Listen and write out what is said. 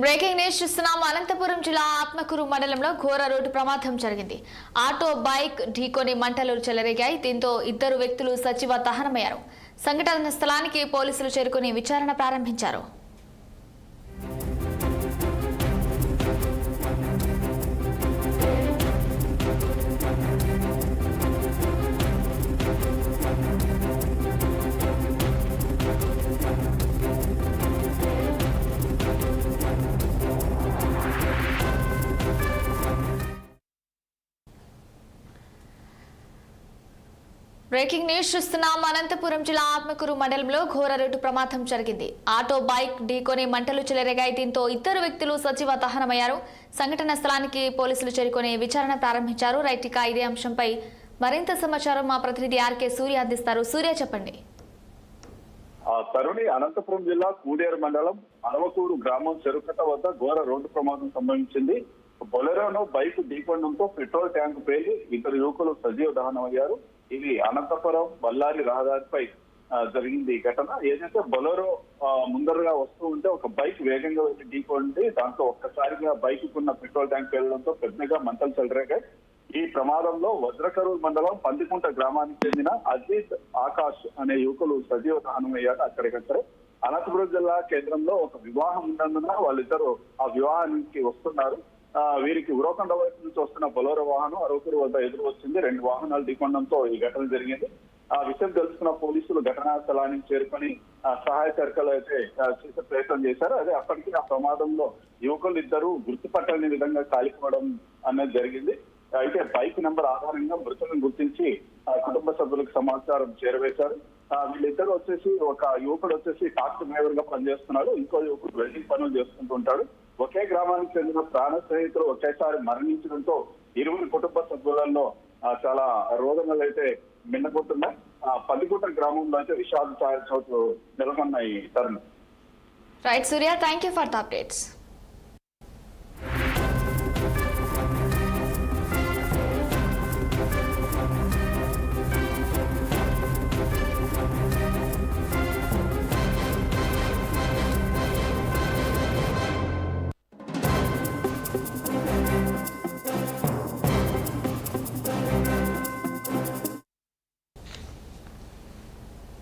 Breaking news చూస్తున్నాం. అనంతపురం జిల్లా ఆత్మకూరు మండలంలో ఘోర రోడ్డు ప్రమాదం జరిగింది. ఆటో బైక్ ఢీకొని మంటలు చెలరేగాయి. దీంతో ఇద్దరు వ్యక్తులు సజీవ దహనమయ్యారు. సంఘటన స్థలానికి పోలీసులు చేరుకుని విచారణ ప్రారంభించారు. బ్రేకింగ్ న్యూస్ చూస్తున్నాం. అనంతపురం జిల్లా ఆత్మకూరు మండలంలో ఘోర రోడ్డు ప్రమాదం జరిగింది. ఆటో బైక్ ఢీకొని మంటలు చెలరేగాయి. దీంతో ఇద్దరు వ్యక్తులు సజీవ దహనమయ్యారు. సంఘటన స్థలానికి పోలీసులు చేరుకుని విచారణ ప్రారంభించారు. రైట్, ఇక ఇదే అంశంపై మరింత సమాచారం మా ప్రతినిధి ఆర్కే సూర్య అందిస్తారు. సూర్య, చెప్పండి. తరుణి, అనంతపురం జిల్లా కూడేరు మండలం అరవకూరు గ్రామం చెరుకట్ట వద్ద ఘోర రోడ్డు ప్రమాదం సంభవించింది. బొలెరోను బైక్ ఢీకొనడంతో పెట్రోల్ ట్యాంకు పేలి ఇద్దరు యువకులు సజీవ దహనమయ్యారు. ఇది అనంతపురం బళ్ళారి రహదారిపై జరిగింది ఈ ఘటన. ఏదైతే బొలెరో ముందరగా వస్తూ ఉంటే ఒక బైక్ వేగంగా వెళ్ళి ఢీకొంది. దాంతో ఒక్కసారిగా బైక్ కున్న పెట్రోల్ ట్యాంక్ పేలడంతో పెద్దగా మంటలు చెలరేగాయి. ఈ ప్రమాదంలో వజ్రకరూరు మండలం పందికుంట గ్రామానికి చెందిన అజిత్ ఆకాష్ అనే యువకులు సజీవ దహనమయ్యారు. అక్కడికక్కడే అనంతపురం జిల్లా కేంద్రంలో ఒక వివాహం ఉన్నందున వాళ్ళిద్దరూ ఆ వివాహానికి వస్తున్నారు. వీరికి ఉరవకొండ వైపు నుంచి వస్తున్న బొలెరో వాహనం అరవకూరు వద్ద ఎదురు వచ్చింది. రెండు వాహనాలు ఢీకొనడంతో ఈ ఘటన జరిగింది. ఆ విషయం తెలుసుకున్న పోలీసులు ఘటనా స్థలానికి చేరుకొని సహాయ చర్యలు అయితే చేసే ప్రయత్నం చేశారు. అదే అప్పటికి ఆ ప్రమాదంలో యువకులు ఇద్దరు గుర్తుపట్టని విధంగా కాలిపోవడం అనేది జరిగింది. అయితే బైక్ నెంబర్ ఆధారంగా మృతులను గుర్తించి కుటుంబ సభ్యులకు సమాచారం చేరవేశారు. వీళ్ళిద్దరు వచ్చేసి ఒక యువకుడు వచ్చేసి టాక్సీ డ్రైవర్ గా పనిచేస్తున్నాడు. ఇంకో యువకుడు వెల్డింగ్ పనులు చేసుకుంటుంటాడు. ఒకే గ్రామానికి చెందిన ప్రాణ స్నేహితులు ఒకేసారి మరణించడంతో ఇరువురి కుటుంబ సభ్యులలో చాలా రోదనలు అయితే మిన్నగొట్టున్నాయి. పల్లిగుట్ట గ్రామంలో అయితే విషాద ఛాయలు నెలకొన్నాయి. Tarun. Right Surya, thank you for the updates.